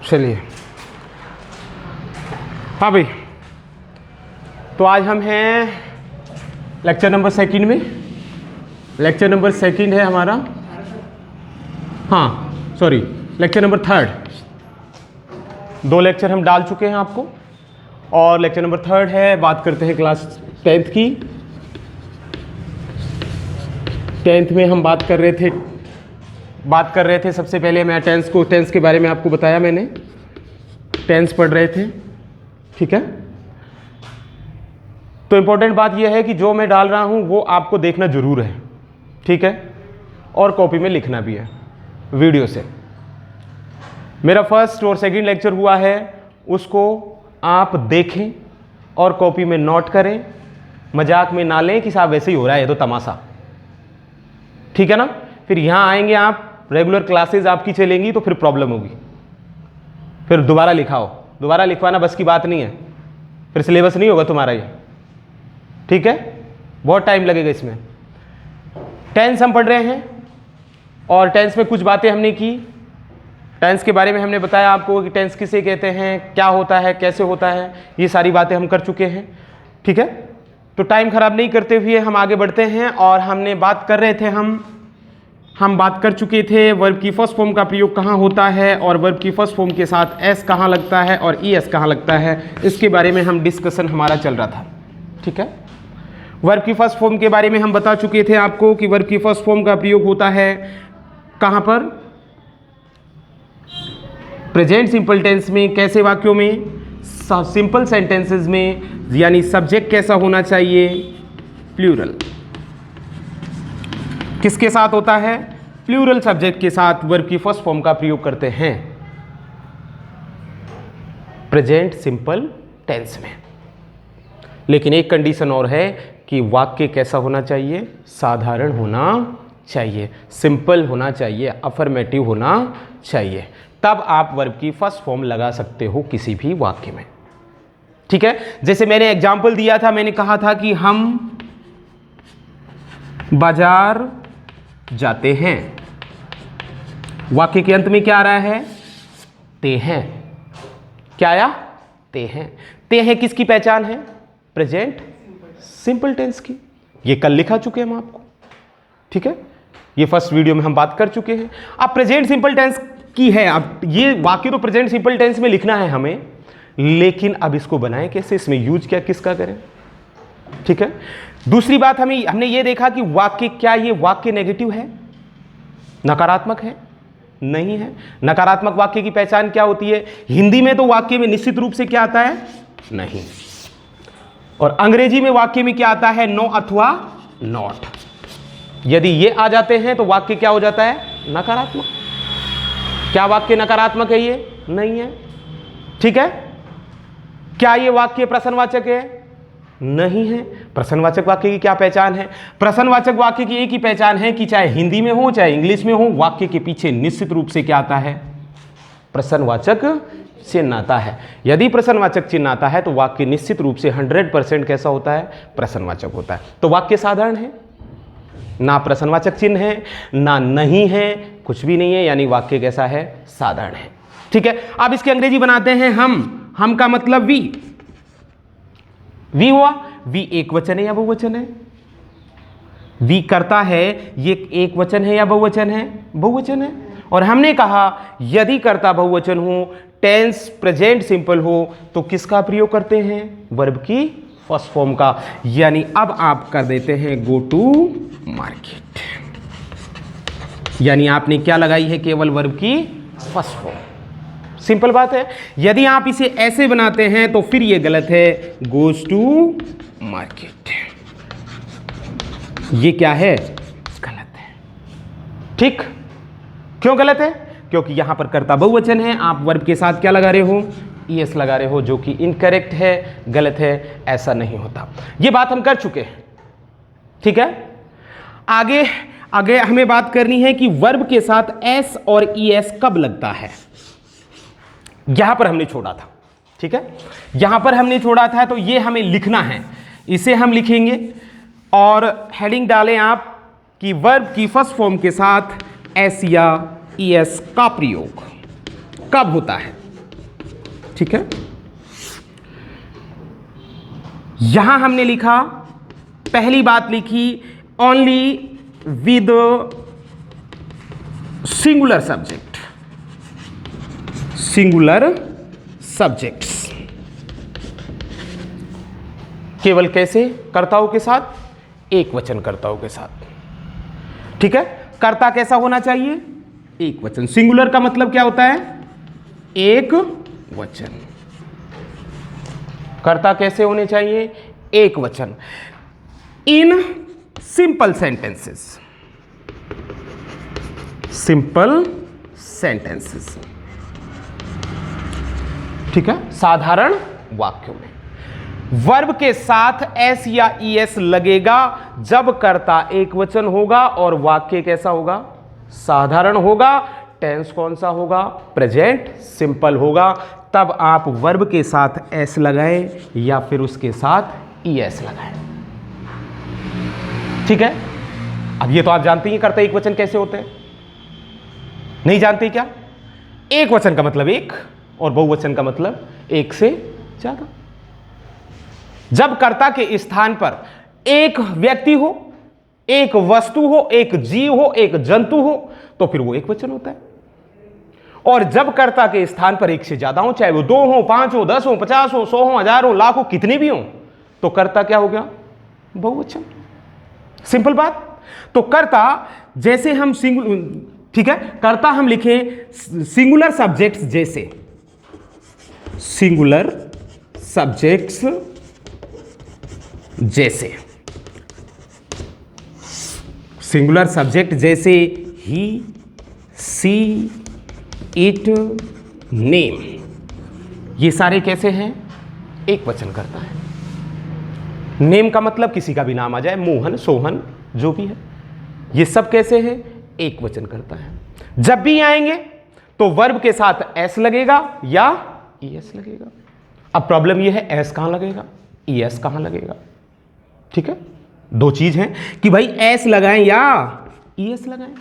चलिए, हाँ भाई, तो आज हम हैं लेक्चर नंबर सेकंड में। लेक्चर नंबर सेकंड है हमारा, हाँ sorry, lecture number third. 2 lecture हम डाल चुके हैं आपको, और लेक्चर नंबर थर्ड है। बात करते हैं क्लास 10th की। 10th में हम बात कर रहे थे सबसे पहले मैं टेंस के बारे में आपको बताया, मैंने टेंस पढ़ रहे थे, ठीक है। तो इम्पोर्टेंट बात यह है कि जो मैं डाल रहा हूं वो आपको देखना जरूर है, ठीक है, और कॉपी में लिखना भी है वीडियो से। मेरा फर्स्ट और सेकंड लेक्चर हुआ है, उसको आप देखें और कॉपी में नोट करें। मजाक में ना लें कि साहब वैसे ही हो रहा है, ये तो तमाशा, ठीक है ना। फिर यहां आएंगे आप, रेगुलर क्लासेस आपकी चलेंगी तो फिर प्रॉब्लम होगी। फिर दोबारा लिखाओ, दोबारा लिखवाना बस की बात नहीं है, फिर सिलेबस नहीं होगा तुम्हारा ये, ठीक है। बहुत टाइम लगेगा इसमें। टेंस हम पढ़ रहे हैं और टेंस में कुछ बातें हमने की। टेंस के बारे में हमने बताया आपको कि टेंस किसे कहते हैं, क्या होता है, कैसे होता है, ये सारी बातें हम कर चुके हैं, ठीक है। तो टाइम खराब नहीं करते हुए हम आगे बढ़ते हैं। और हमने बात कर रहे थे, हम बात कर चुके थे वर्ब की फर्स्ट फॉर्म का प्रयोग कहाँ होता है, और वर्ब की फर्स्ट फॉर्म के साथ एस कहाँ लगता है और ई एस कहाँ लगता है, इसके बारे में हम डिस्कशन हमारा चल रहा था, ठीक है। वर्ब की फर्स्ट फॉर्म के बारे में हम बता चुके थे आपको कि वर्ब की फर्स्ट फॉर्म का प्रयोग होता है कहाँ पर, प्रेजेंट सिंपल टेंस में। कैसे वाक्यों में, सिंपल सेंटेंसेस में, यानी सब्जेक्ट कैसा होना चाहिए, प्लूरल। किसके साथ होता है, प्लूरल सब्जेक्ट के साथ वर्ब की फर्स्ट फॉर्म का प्रयोग करते हैं प्रेजेंट सिंपल टेंस में। लेकिन एक कंडीशन और है कि वाक्य कैसा होना चाहिए, साधारण होना चाहिए, सिंपल होना चाहिए, अफर्मेटिव होना चाहिए, तब आप वर्ब की फर्स्ट फॉर्म लगा सकते हो किसी भी वाक्य में, ठीक है। जैसे मैंने एग्जाम्पल दिया था, मैंने कहा था कि हम बाजार जाते हैं। वाक्य के अंत में क्या आ रहा है, ते हैं। क्या आया, ते हैं। ते हैं किसकी पहचान है, प्रेजेंट सिंपल टेंस की। ये कल लिखा चुके हैं हम आपको, ठीक है। ये फर्स्ट वीडियो में हम बात कर चुके हैं। अब प्रेजेंट सिंपल टेंस की है, अब ये वाक्य तो प्रेजेंट सिंपल टेंस में लिखना है हमें, लेकिन अब इसको बनाएं कैसे, इसमें यूज क्या किसका करें, ठीक है। दूसरी बात हमने ये देखा कि वाक्य, क्या ये वाक्य नेगेटिव है, नकारात्मक है, नहीं है। नकारात्मक वाक्य की पहचान क्या होती है, हिंदी में तो वाक्य में निश्चित रूप से क्या आता है, नहीं, और अंग्रेजी में वाक्य में क्या आता है, नो अथवा नॉट। यदि ये आ जाते हैं तो वाक्य क्या हो जाता है, नकारात्मक। क्या वाक्य नकारात्मक है, ये नहीं है, ठीक है। क्या ये वाक्य प्रश्नवाचक है, नहीं है। प्रश्नवाचक वाक्य की क्या पहचान है, प्रश्नवाचक वाक्य की एक ही पहचान है कि चाहे हिंदी में हो चाहे इंग्लिश में हो, वाक्य के पीछे निश्चित रूप से क्या आता है, प्रश्नवाचक चिन्ह आता है। यदि प्रश्नवाचक चिन्ह आता है तो वाक्य निश्चित रूप से 100% कैसा होता है, प्रश्नवाचक होता है। तो वाक्य साधारण है, ना प्रश्नवाचक चिन्ह है ना नहीं है, कुछ भी नहीं है, यानी वाक्य कैसा है, साधारण है, ठीक है। अब इसके अंग्रेजी बनाते हैं हम का मतलब वी हुआ। वी एक वचन है या बहुवचन है, वी करता है, ये एक वचन है या बहुवचन है, बहुवचन है। और हमने कहा यदि कर्ता बहुवचन हो, टेंस प्रेजेंट सिंपल हो, तो किसका प्रयोग करते हैं, वर्ब की फर्स्ट फॉर्म का। यानी अब आप कर देते हैं गो टू मार्केट, यानी आपने क्या लगाई है, केवल वर्ब की फर्स्ट फॉर्म। सिंपल बात है। यदि आप इसे ऐसे बनाते हैं तो फिर ये गलत है, गोज टू मार्केट। ये क्या है, गलत है, ठीक। क्यों गलत है, क्योंकि यहां पर कर्ता बहुवचन है, आप वर्ब के साथ क्या लगा रहे हो, ईएस लगा रहे हो, जो कि इनकरेक्ट है, गलत है, ऐसा नहीं होता। ये बात हम कर चुके हैं, ठीक है। आगे हमें बात करनी है कि वर्ब के साथ एस और ईएस कब लगता है। यहां पर हमने छोड़ा था, ठीक है, यहां पर हमने छोड़ा था, तो ये हमें लिखना है, इसे हम लिखेंगे और हेडिंग डालें आप कि वर्ब की फर्स्ट फॉर्म के साथ एस या ईएस का प्रयोग कब होता है। ठीक है, यहां हमने लिखा, पहली बात लिखी only with singular subject, singular subjects, केवल कैसे, कर्ताओं के साथ, एक वचन कर्ताओं के साथ। ठीक है, कर्ता कैसा होना चाहिए, एक वचन। सिंगुलर का मतलब क्या होता है, एक वचन। कर्ता कैसे होने चाहिए, एक वचन। In simple sentences, simple sentences, ठीक है, साधारण वाक्यों में। वर्ब के साथ एस या ईएस लगेगा जब कर्ता एक वचन होगा और वाक्य कैसा होगा, साधारण होगा। टेंस कौन सा होगा, प्रेजेंट सिंपल होगा। तब आप वर्ब के साथ एस लगाएं या फिर उसके साथ ईएस लगाएं। ठीक है, अब ये तो आप जानते हैं कर्ता एक वचन कैसे होते हैं, नहीं जानते क्या? एक वचन का मतलब एक और बहुवचन का मतलब एक से ज्यादा। जब कर्ता के स्थान पर एक व्यक्ति हो, एक वस्तु हो, एक जीव हो, एक जंतु हो, तो फिर वो एक वचन होता है। और जब कर्ता के स्थान पर एक से ज्यादा हो, चाहे वो 2 हो, 5 हो, 10 हो, 50 हो, 100 हो, 1000 हो, लाख हो, कितने भी हो, तो कर्ता क्या हो गया, बहुवचन। सिंपल बात। तो कर्ता जैसे हम ठीक है, कर्ता हम लिखें सिंगुलर सब्जेक्ट्स, जैसे सिंगुलर सब्जेक्ट्स जैसे, सिंगुलर सब्जेक्ट जैसे ही, सी, इट, नेम, ये सारे कैसे हैं, एक वचन करता है। नेम का मतलब किसी का भी नाम आ जाए, मोहन, सोहन, जो भी है, ये सब कैसे हैं, एक वचन करता है। जब भी आएंगे तो वर्ब के साथ एस लगेगा या ईएस लगेगा। अब प्रॉब्लम ये है, एस कहां लगेगा, ईएस कहां लगेगा। ठीक है, दो चीज है कि भाई एस लगाएं या ईएस लगाएं।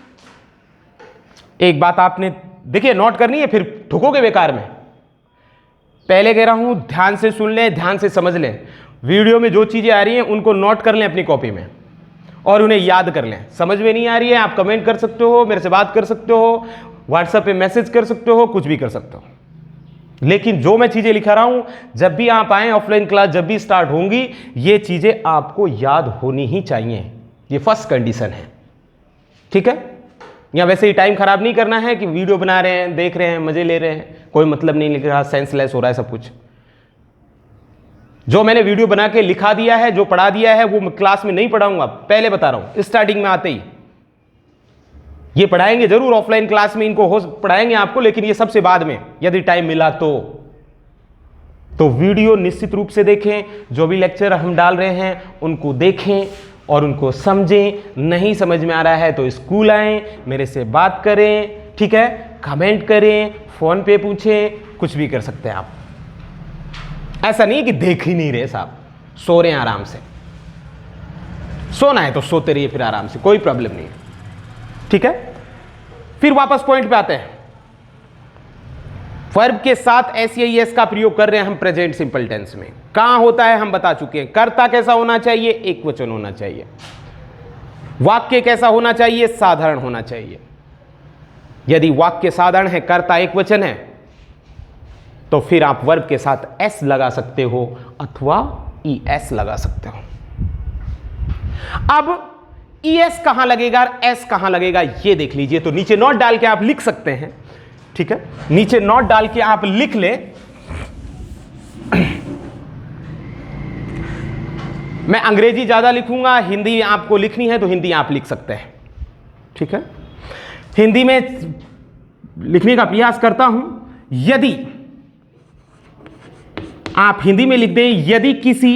एक बात आपने देखिए नोट करनी है, फिर ठुकोगे बेकार में। पहले कह रहा हूं, ध्यान से सुन लें, ध्यान से समझ लें। वीडियो में जो चीजें आ रही हैं उनको नोट कर लें अपनी कॉपी में और उन्हें याद कर लें। समझ में नहीं आ रही है, आप कमेंट कर सकते हो, मेरे से बात कर सकते हो, व्हाट्सएप पे मैसेज कर सकते हो, कुछ भी कर सकते हो। लेकिन जो मैं चीजें लिखा रहा हूं, जब भी आप आए ऑफलाइन क्लास, जब भी स्टार्ट होंगी, ये चीजें आपको याद होनी ही चाहिए। ये फर्स्ट कंडीशन है। ठीक है, या वैसे ही टाइम खराब नहीं करना है कि वीडियो बना रहे हैं, देख रहे हैं, मजे ले रहे हैं, कोई मतलब नहीं लिख रहा, सेंसलेस हो रहा है सब कुछ। जो मैंने वीडियो बना के लिखा दिया है, जो पढ़ा दिया है, वो क्लास में नहीं पढ़ाऊंगा, पहले बता रहा हूं, स्टार्टिंग में आते ही। ये पढ़ाएंगे जरूर ऑफलाइन क्लास में, इनको पढ़ाएंगे आपको, लेकिन ये सबसे बाद में, यदि टाइम मिला तो वीडियो निश्चित रूप से देखें। जो भी लेक्चर हम डाल रहे हैं उनको देखें और उनको समझें। नहीं समझ में आ रहा है तो स्कूल आएं, मेरे से बात करें, ठीक है, कमेंट करें, फोन पे पूछें, कुछ भी कर सकते हैं आप। ऐसा नहीं कि देख ही नहीं रहे साहब, सो रहे हैं आराम से। सोना है तो सोते रहिए फिर आराम से, कोई प्रॉब्लम नहीं है। ठीक है, फिर वापस पॉइंट पे आते हैं। वर्ब के साथ एस या ईएस का प्रयोग कर रहे हैं हम प्रेजेंट सिंपल टेंस में। कहां होता है हम बता चुके हैं। कर्ता कैसा होना चाहिए, एक वचन होना चाहिए। वाक्य कैसा होना चाहिए, साधारण होना चाहिए। यदि वाक्य साधारण है, कर्ता एक वचन है, तो फिर आप वर्ब के साथ एस लगा सकते हो अथवा ईएस लगा सकते हो। अब ईएस कहां लगेगा, एस कहां लगेगा, ये देख लीजिए। तो नीचे नोट डाल के आप लिख सकते हैं। ठीक है, नीचे नोट डाल के आप लिख ले। मैं अंग्रेजी ज्यादा लिखूंगा, हिंदी आपको लिखनी है तो हिंदी आप लिख सकते हैं। ठीक है, हिंदी में लिखने का प्रयास करता हूं। यदि आप हिंदी में लिख दें, यदि किसी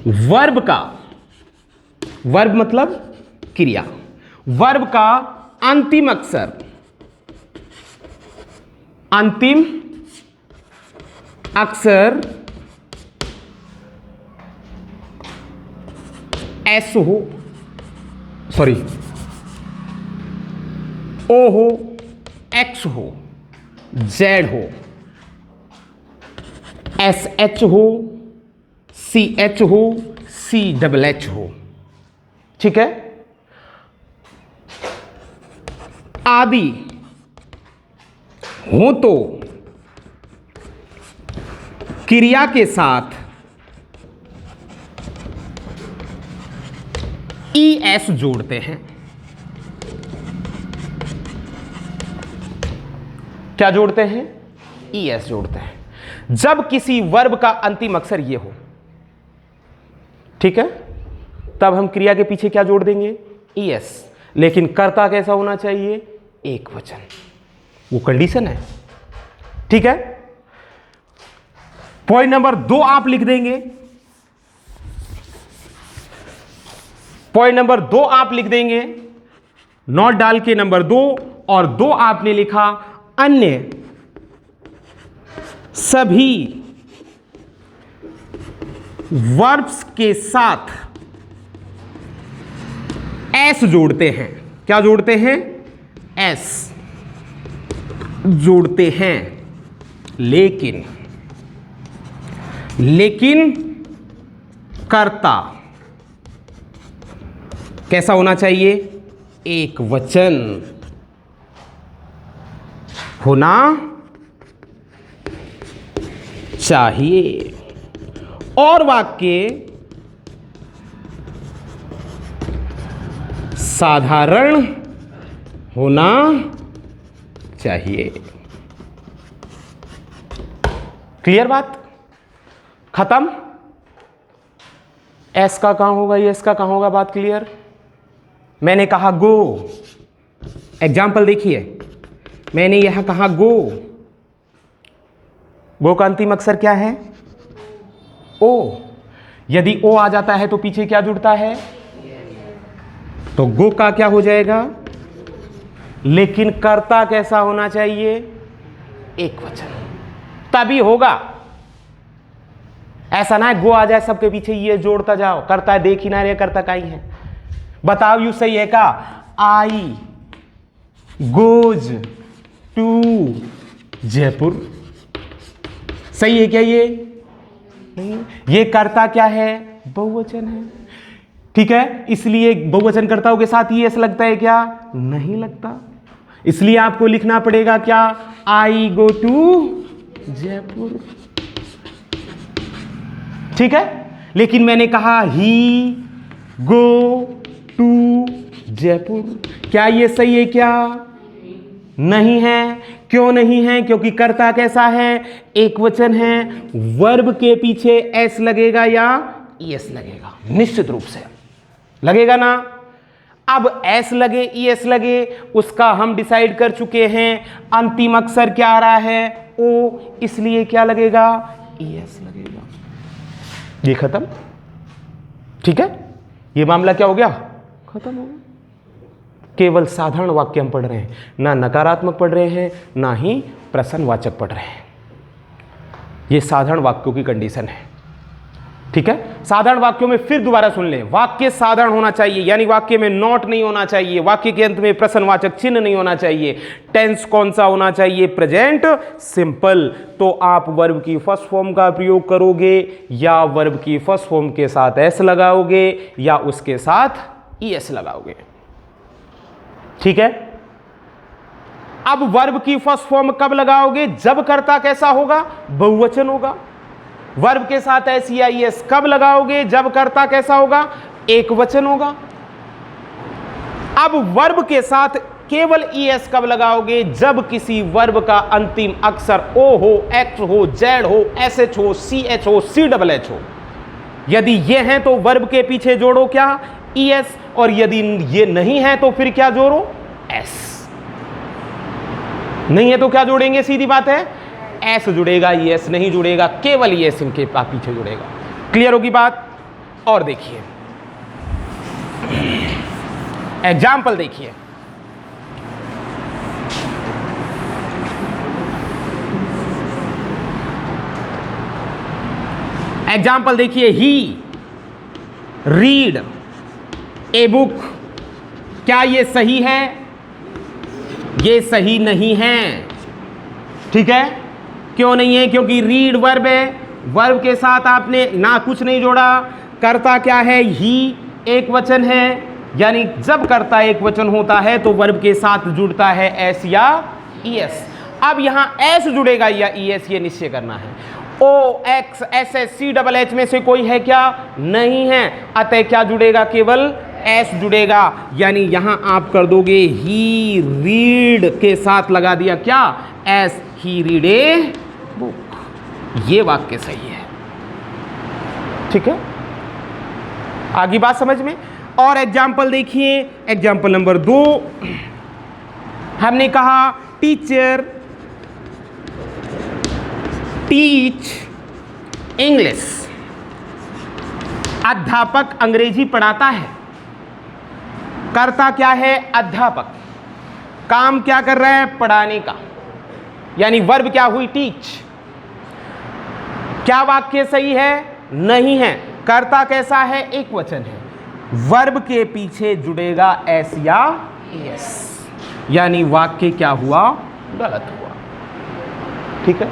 वर्ब का, वर्ब मतलब क्रिया, वर्ब का अंतिम अक्षर, अंतिम अक्षर एस हो, सॉरी ओ हो, एक्स हो, जेड हो, SH हो, CH हो, CH हो, ठीक है। आदि हो तो क्रिया के साथ ES जोड़ते हैं। क्या जोड़ते हैं? ES जोड़ते हैं जब किसी वर्ब का अंतिम अक्षर ये हो, ठीक है, तब हम क्रिया के पीछे क्या जोड़ देंगे? ES। लेकिन कर्ता कैसा होना चाहिए? एक वचन। वो कंडीशन है, ठीक है। पॉइंट नंबर 2 आप लिख देंगे, पॉइंट नंबर 2 आप लिख देंगे, नोट डाल के नंबर 2, और 2 आपने लिखा अन्य सभी वर्ब्स के साथ एस जोड़ते हैं। क्या जोड़ते हैं? एस जोड़ते हैं। लेकिन कर्ता कैसा होना चाहिए? एक वचन होना चाहिए, और वाक्य साधारण होना चाहिए। क्लियर बात? खत्म। एस का कहां होगा, एस का कहां होगा? बात क्लियर। मैंने कहा गो, एग्जाम्पल देखिए, मैंने यहां कहा गो, गो का अंतिम अक्षर क्या है? ओ। यदि ओ आ जाता है तो पीछे क्या जुड़ता है? तो गो का क्या हो जाएगा? लेकिन कर्ता कैसा होना चाहिए? एक वचन, तभी होगा। ऐसा ना है गो आ जाए सबके पीछे ये जोड़ता जाओ, करता है देख ही ना रहे, करता का ही है। बताओ यू सही है का? आई गोज टू जयपुर, सही है क्या? ये नहीं, ये कर्ता क्या है? बहुवचन है, ठीक है। इसलिए बहुवचन कर्ताओं के साथ ये ऐसा लगता है क्या? नहीं लगता। इसलिए आपको लिखना पड़ेगा क्या? आई गो टू जयपुर, ठीक है। लेकिन मैंने कहा ही गो टू जयपुर, क्या ये सही है क्या? नहीं है। क्यों नहीं है? क्योंकि कर्ता कैसा है? एक वचन है। वर्ब के पीछे एस लगेगा या ईएस लगेगा? निश्चित रूप से लगेगा ना। अब एस लगे ईएस लगे, उसका हम डिसाइड कर चुके हैं। अंतिम अक्षर क्या आ रहा है? ओ, इसलिए क्या लगेगा? ईएस लगेगा। ये खत्म, ठीक है। ये मामला क्या हो गया? खत्म हो गया। केवल साधारण वाक्य हम पढ़ रहे हैं, ना नकारात्मक पढ़ रहे हैं, ना ही प्रश्नवाचक पढ़ रहे हैं। ये साधारण वाक्यों की कंडीशन है, ठीक है। साधारण वाक्यों में फिर दोबारा सुन लें, वाक्य साधारण होना चाहिए, यानी वाक्य में नॉट नहीं होना चाहिए, वाक्य के अंत में प्रश्नवाचक चिन्ह नहीं होना चाहिए। टेंस कौन सा होना चाहिए? Present simple. तो आप वर्ब की फर्स्ट फॉर्म का प्रयोग करोगे, या वर्ब की फर्स्ट फॉर्म के साथ एस लगाओगे, या उसके साथ ईएस लगाओगे, ठीक है। अब वर्ब की फर्स्ट फॉर्म कब लगाओगे? जब कर्ता कैसा होगा? बहुवचन होगा। वर्ब के साथ एस या ईएस कब लगाओगे? जब कर्ता कैसा होगा? एक वचन होगा। अब वर्ब के साथ केवल ईएस कब लगाओगे? जब किसी वर्ब का अंतिम अक्षर ओ हो, एक्स हो, जेड हो, एसएच हो, सीएच हो, सीडबलएच हो। यदि ये हैं तो वर्ब के पीछे जोड़ो क्या? ईएस, और यदि ये नहीं है तो फिर क्या जोड़ो? एस। नहीं है तो क्या जोड़ेंगे? सीधी बात है, एस जुड़ेगा, ईएस नहीं जुड़ेगा, केवल ईएस इनके पीछे जुड़ेगा। क्लियर होगी बात? और देखिए एग्जाम्पल, देखिए एग्जाम्पल देखिए, ही रीड ए बुक, क्या ये सही है? ये सही नहीं है। ठीक है, क्यों नहीं है? क्योंकि रीड वर्ब है, वर्ब के साथ आपने ना कुछ नहीं जोड़ा। कर्ता क्या है? ही, एक वचन है, यानी जब कर्ता एक वचन होता है तो वर्ब के साथ जुड़ता है एस या ईएस। अब यहां एस जुड़ेगा या ईएस, ये निश्चय करना है। O X S S C double H में से कोई है क्या? नहीं है, अतः क्या जुड़ेगा? केवल एस जुड़ेगा। यानी यहां आप कर दोगे ही रीड के साथ लगा दिया क्या? S, he read a book. ये वाक्य सही है। ठीक है, आगे बात समझ में। और एग्जाम्पल देखिए, एग्जाम्पल नंबर 2 हमने कहा टीचर टीच इंग्लिश, अध्यापक अंग्रेजी पढ़ाता है। कर्ता क्या है? अध्यापक। काम क्या कर रहा है? पढ़ाने का, यानी वर्ब क्या हुई? टीच। क्या वाक्य सही है? नहीं है। कर्ता कैसा है? एक वचन है। वर्ब के पीछे जुड़ेगा एस या एस, यानी वाक्य क्या हुआ? गलत हुआ। ठीक है,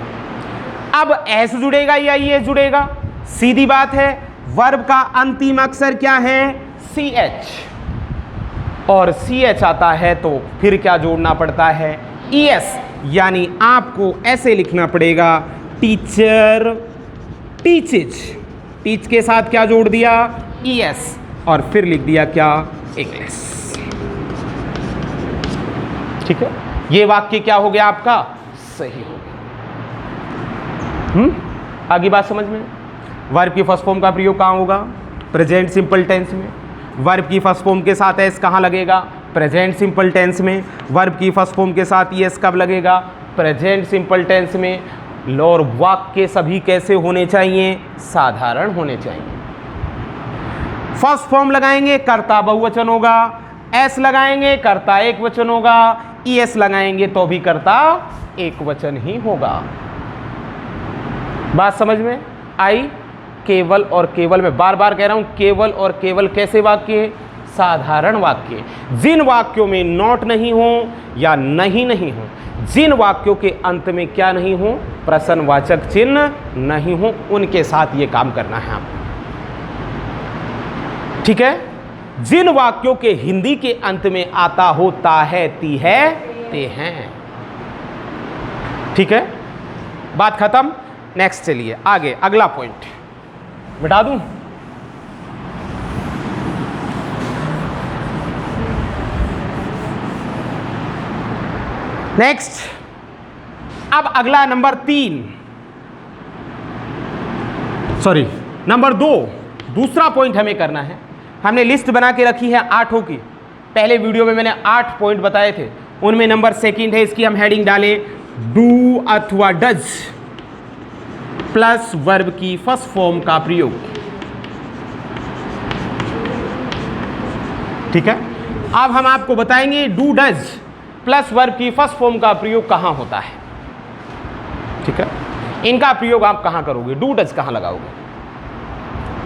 अब एस जुड़ेगा या ये जुड़ेगा? सीधी बात है। वर्ब का अंतिम अक्षर क्या है? सी एच, और सी एच आता है तो फिर क्या जोड़ना पड़ता है? ई एस, यानी आपको ऐसे लिखना पड़ेगा टीचर टीचेज। टीच के साथ क्या जोड़ दिया? ई एस, और फिर लिख दिया क्या? इंग्लिश। ठीक है, ये वाक्य क्या हो गया आपका? सही हो गया। आगे बात समझ में। वर्ब की फर्स्ट फॉर्म का प्रयोग कहाँ होगा? प्रेजेंट सिंपल टेंस में। वर्ब की फर्स्ट फॉर्म के साथ एस कहाँ लगेगा? प्रेजेंट सिंपल टेंस में। वर्ब की फर्स्ट फॉर्म के साथ एस कब लगेगा? प्रेजेंट सिंपल टेंस में। और वाक्य सभी कैसे होने चाहिए? साधारण होने चाहिए। फर्स्ट फॉर्म लगाएंगे, कर्ता बहुवचन होगा। एस लगाएंगे, कर्ता एक वचन होगा। ई एस लगाएंगे तो भी कर्ता एक वचन ही होगा। बात समझ में आई? केवल और केवल, मैं बार बार कह रहा हूं, केवल और केवल कैसे वाक्य? साधारण वाक्य। जिन वाक्यों में नॉट नहीं हो या नहीं हो, जिन वाक्यों के अंत में क्या नहीं हो? प्रश्नवाचक चिन्ह नहीं हो, उनके साथ ये काम करना है आपको। ठीक है, जिन वाक्यों के हिंदी के अंत में आता हो ता है, ती है, ते हैं। ठीक है, बात खत्म। नेक्स्ट चलिए आगे, अगला पॉइंट मिटा दूं? नेक्स्ट, अब अगला नंबर 3, सॉरी नंबर 2, दूसरा पॉइंट हमें करना है। हमने लिस्ट बना के रखी है 8 की। पहले वीडियो में मैंने 8 पॉइंट बताए थे, उनमें नंबर 2 है। इसकी हम हेडिंग डालें डू अथवा डज प्लस वर्ब की फर्स्ट फॉर्म का प्रयोग। ठीक है, अब हम आपको बताएंगे डू डज प्लस वर्ब की फर्स्ट फॉर्म का प्रयोग कहां होता है। ठीक है, इनका प्रयोग आप कहां करोगे? डू डज कहां लगाओगे?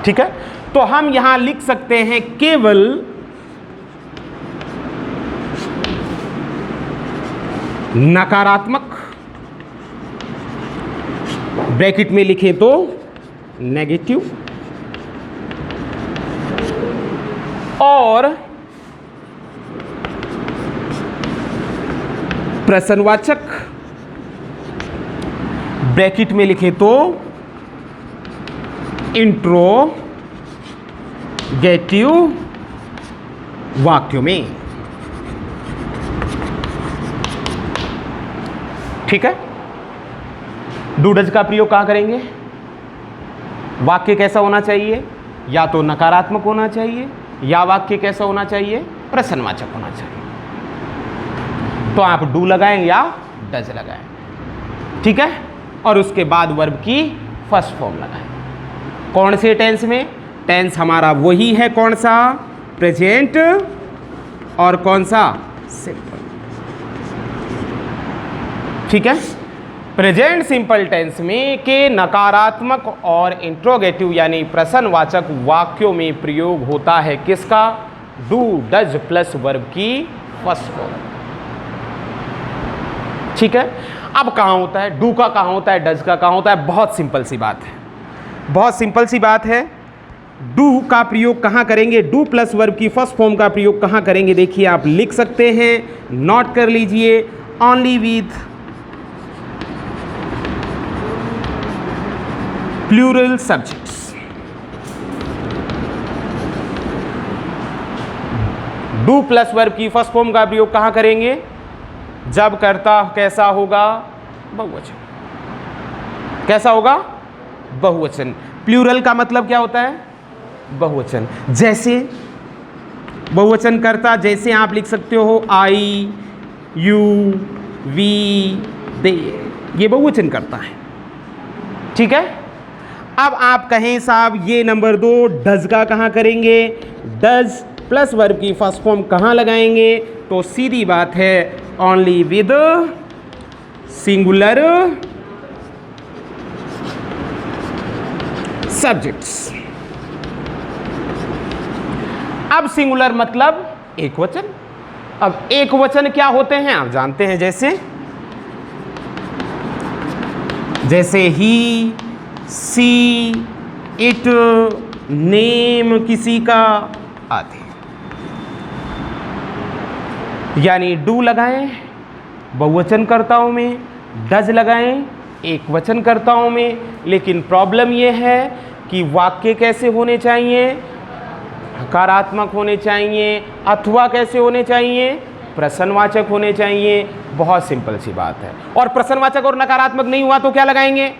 ठीक है, तो हम यहां लिख सकते हैं केवल नकारात्मक, ब्रैकेट में लिखें तो नेगेटिव, और प्रश्नवाचक, ब्रैकेट में लिखें तो इंट्रोगेटिव वाक्यों में। ठीक है, डू डज का प्रयोग कहां करेंगे? वाक्य कैसा होना चाहिए? या तो नकारात्मक होना चाहिए, या वाक्य कैसा होना चाहिए? प्रश्नवाचक होना चाहिए। तो आप डू लगाएं या डज लगाएं। ठीक है, और उसके बाद वर्ब की फर्स्ट फॉर्म लगाएं। कौन से टेंस में? टेंस हमारा वही है, कौन सा? प्रेजेंट, और कौन सा? सिंपल। ठीक है, प्रेजेंट सिंपल टेंस में के नकारात्मक और इंट्रोगेटिव यानी प्रश्नवाचक वाक्यों में प्रयोग होता है किसका? डू डज प्लस वर्ब की फर्स्ट फॉर्म। ठीक है। अब कहाँ होता है, डू का कहाँ होता है, डज का कहाँ होता है? बहुत सिंपल सी बात है, बहुत सिंपल सी बात है। डू का प्रयोग कहाँ करेंगे? डू प्लस वर्ब की फर्स्ट फॉर्म का प्रयोग कहाँ करेंगे? देखिए आप लिख सकते हैं, नोट कर लीजिए, only with plural subjects. Do plus verb की फर्स्ट फॉर्म का प्रयोग कहाँ करेंगे? जब कर्ता कैसा होगा? बहुवचन। कैसा होगा? बहुवचन। प्लूरल का मतलब क्या होता है? बहुवचन। जैसे बहुवचन कर्ता, जैसे आप लिख सकते हो आई, यू, वी, दे, ये बहुवचन करता है। ठीक है। अब आप कहें साहब ये नंबर 2 डज का कहाँ करेंगे? डज प्लस वर्ब की फर्स्ट फॉर्म कहाँ लगाएंगे? तो सीधी बात है, ओनली विद सिंगुलर सब्जेक्ट्स। अब सिंगुलर मतलब एक वचन। अब एक वचन क्या होते हैं आप जानते हैं, जैसे ही, सी, इट, नेम किसी का आदि। यानी डू लगाएं बहुवचनकर्ताओं में, डज लगाएं एक वचनकर्ताओं में। लेकिन प्रॉब्लम यह है कि वाक्य कैसे होने चाहिए? नकारात्मक होने चाहिए, अथवा कैसे होने चाहिए? प्रश्नवाचक होने चाहिए। बहुत सिंपल सी बात है। और प्रश्नवाचक और नकारात्मक नहीं हुआ तो क्या लगाएंगे?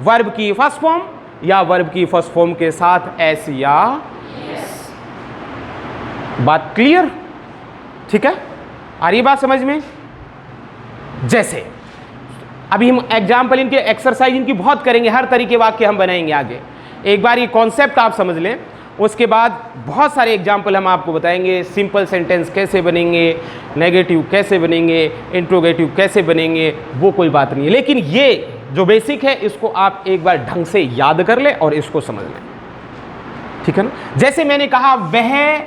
वर्ब की फर्स्ट फॉर्म या वर्ब की फर्स्ट फॉर्म के साथ एस या एस। बात क्लियर? ठीक है, आ रही बात समझ में? जैसे अभी हम एग्जाम्पल इनके, एक्सरसाइज इनकी बहुत करेंगे, हर तरीके वाक्य हम बनाएंगे आगे। एक बार ये कॉन्सेप्ट आप समझ लें, उसके बाद बहुत सारे एग्जाम्पल हम आपको बताएंगे। सिंपल सेंटेंस कैसे बनेंगे, नेगेटिव कैसे बनेंगे, इंट्रोगेटिव कैसे बनेंगे, वो कोई बात नहीं है। लेकिन ये जो बेसिक है इसको आप एक बार ढंग से याद कर लें और इसको समझ लें। ठीक है ना? जैसे मैंने कहा वह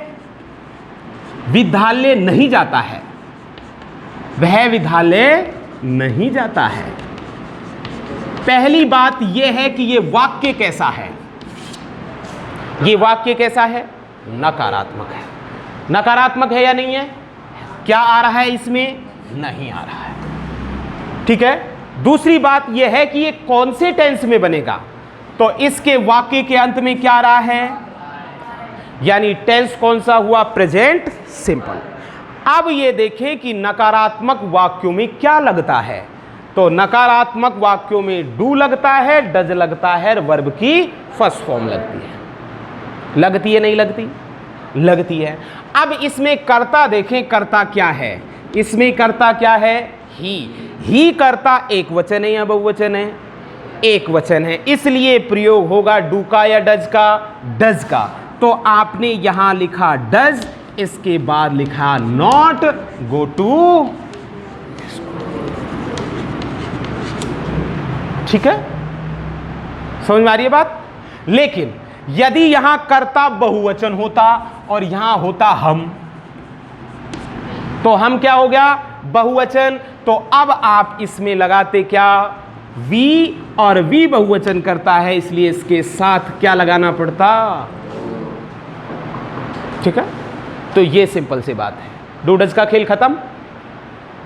विद्यालय नहीं जाता है, वह विद्यालय नहीं जाता है। पहली बात यह है कि यह वाक्य कैसा है? ये वाक्य कैसा है? नकारात्मक है। नकारात्मक है या नहीं है? क्या आ रहा है इसमें? नहीं आ रहा है। ठीक है। दूसरी बात यह है कि ये कौन से टेंस में बनेगा? तो इसके वाक्य के अंत में क्या आ रहा है? यानी टेंस कौन सा हुआ? Present simple. अब ये देखें कि नकारात्मक वाक्यों में क्या लगता है। तो नकारात्मक वाक्यों में डू लगता है, डज लगता है, वर्ब की फर्स्ट फॉर्म लगती है। लगती है नहीं लगती? लगती है। अब इसमें कर्ता देखें, कर्ता क्या है? इसमें कर्ता क्या है? ही कर्ता एक वचन है या बहुवचन है? एक वचन है, इसलिए प्रयोग होगा डू का या डज का? डज का। तो आपने यहां लिखा डज, इसके बाद लिखा नॉट गो टू। ठीक है, समझ में आ रही है बात? लेकिन यदि यहां कर्ता बहुवचन होता और यहां होता हम, तो हम क्या हो गया? बहुवचन। तो अब आप इसमें लगाते क्या? वी, और वी बहुवचन करता है, इसलिए इसके साथ क्या लगाना पड़ता? ठीक है। तो ये सिंपल सी बात है। डू डज का खेल खत्म।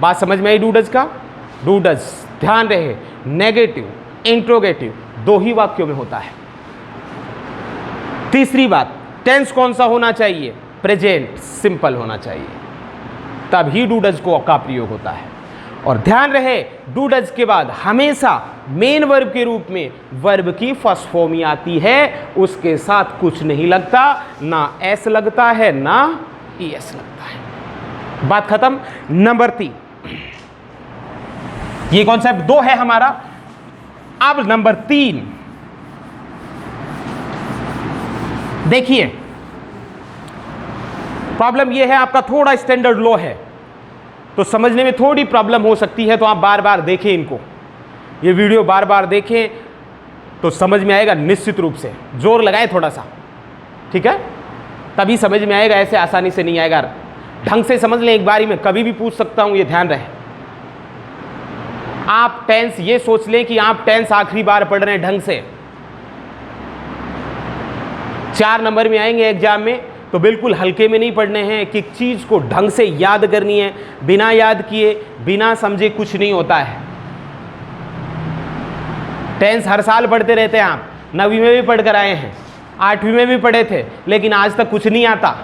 बात समझ में आई? डू डज का, डू डज, ध्यान रहे, नेगेटिव इंट्रोगेटिव दो ही वाक्यों में होता है। तीसरी बात, टेंस कौन सा होना चाहिए? प्रेजेंट सिंपल होना चाहिए, तब ही डू डज को का प्रयोग होता है। और ध्यान रहे, डू डज के बाद हमेशा मेन वर्ब के रूप में वर्ब की फर्स्ट फॉर्म ही आती है, उसके साथ कुछ नहीं लगता, ना एस लगता है ना ईएस लगता है। बात खत्म। नंबर 3, ये कॉन्सेप्ट 2 है हमारा। अब नंबर 3 देखिए, प्रॉब्लम यह है आपका थोड़ा स्टैंडर्ड लो है, तो समझने में थोड़ी प्रॉब्लम हो सकती है, तो आप बार बार देखें इनको, ये वीडियो बार बार देखें तो समझ में आएगा। निश्चित रूप से जोर लगाएं थोड़ा सा, ठीक है, तभी समझ में आएगा, ऐसे आसानी से नहीं आएगा। ढंग से समझ लें एक बारी में, कभी भी पूछ सकता हूं, ये ध्यान रहे। आप टेंस ये सोच लें कि आप टेंस आखिरी बार पढ़ रहे हैं ढंग से। 4 नंबर में आएंगे एग्जाम में तो बिल्कुल हल्के में नहीं पढ़ने हैं, कि चीज को ढंग से याद करनी है। बिना याद किए, बिना समझे कुछ नहीं होता है। टेंस हर साल पढ़ते रहते हैं आप, 9वीं में भी पढ़ कर आए हैं, 8वीं में भी पढ़े थे, लेकिन आज तक कुछ नहीं आता।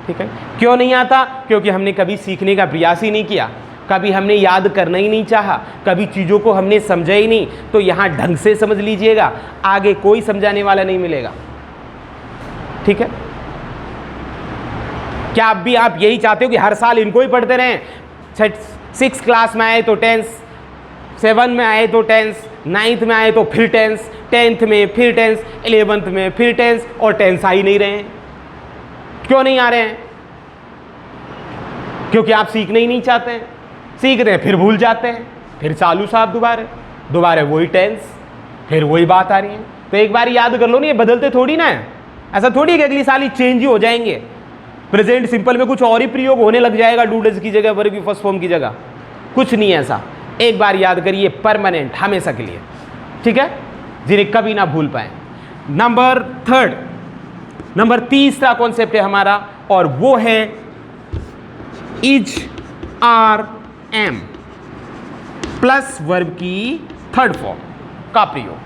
ठीक है, क्यों नहीं आता? क्योंकि हमने कभी सीखने का प्रयास ही नहीं किया, कभी हमने याद करना ही नहीं चाहा, कभी चीज़ों को हमने समझा ही नहीं। तो यहाँ ढंग से समझ लीजिएगा, आगे कोई समझाने वाला नहीं मिलेगा। ठीक है, क्या आप यही चाहते हो कि हर साल इनको ही पढ़ते रहें? 6 क्लास में आए तो टेंस, 7 में आए तो टेंस, 9th में आए तो फिर टेंस, 10th में फिर टेंस, 11th में फिर टेंस, और टेंस आ ही नहीं रहे हैं। क्यों नहीं आ रहे हैं? क्योंकि आप सीखना ही नहीं चाहते हैं। सीख रहे हैं फिर भूल जाते हैं, फिर चालू साहब दोबारा वही टेंस, फिर वही बात आ रही है। तो एक बार याद कर लो ना, ये बदलते थोड़ी ना है। ऐसा थोड़ी है कि अगली साल ही चेंज ही हो जाएंगे। प्रेजेंट सिंपल में कुछ और ही प्रयोग होने लग जाएगा, डू डज की जगह, वर्ब की फर्स्ट फॉर्म की जगह। कुछ नहीं है ऐसा। एक बार याद करिए, परमानेंट, हमेशा के लिए। ठीक है, जिन्हें कभी ना भूल पाए। नंबर तीसरा कॉन्सेप्ट है हमारा, और वो है is are am plus verb की थर्ड फॉर्म का प्रयोग।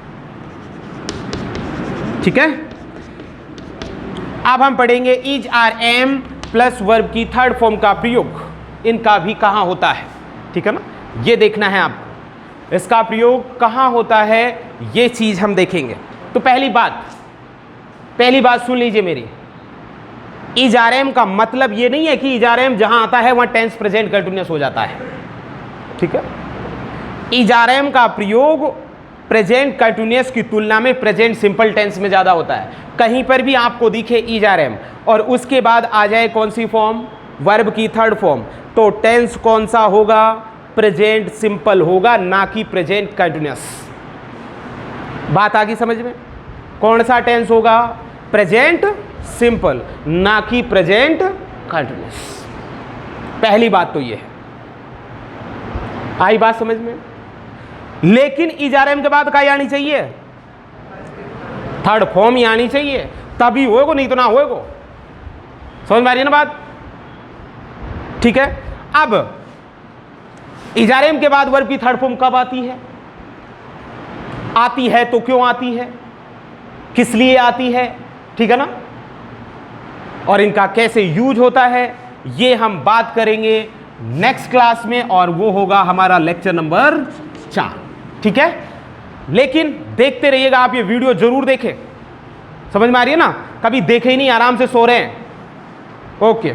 ठीक है, अब हम पढ़ेंगे is are am plus verb की थर्ड फॉर्म का प्रयोग। इनका भी कहां होता है, ठीक है ना, ये देखना है आपको। इसका प्रयोग कहां होता है, ये चीज हम देखेंगे। तो पहली बात सुन लीजिए मेरी। इज आर एम का मतलब ये नहीं है कि इज आर एम जहां आता है वहां टेंस प्रेजेंट कंटिन्यूअस हो जाता है। ठीक है, इज आर एम का प्रयोग प्रेजेंट कंटिन्यूअस की तुलना में प्रेजेंट सिंपल टेंस में ज्यादा होता है। कहीं पर भी आपको दिखे इज आर एम और उसके बाद आ जाए कौन सी फॉर्म, वर्ब की थर्ड फॉर्म, तो टेंस कौन सा होगा, प्रेजेंट सिंपल होगा, ना कि प्रेजेंट कंटिन्यूअस। बात आ गई समझ में? कौन सा टेंस होगा, प्रेजेंट सिंपल, ना कि प्रेजेंट कंटिन्यूअस। पहली बात तो ये है। आई बात समझ में? लेकिन इज आर एम के बाद क्या आनी चाहिए, थर्ड फॉर्म ही आनी चाहिए, तभी होएगो, नहीं तो ना होएगो। समझ में आ रही है ना बात? ठीक है, अब इज आर एम के बाद वर्ब की थर्ड फॉर्म कब आती है? आती है तो क्यों आती है, किस लिए आती है, ठीक है ना, और इनका कैसे यूज होता है, ये हम बात करेंगे नेक्स्ट क्लास में, और वो होगा हमारा लेक्चर नंबर 4। ठीक है, लेकिन देखते रहिएगा आप, ये वीडियो जरूर देखें। समझ में आ रही है ना? कभी देखे ही नहीं, आराम से सो रहे हैं। ओके।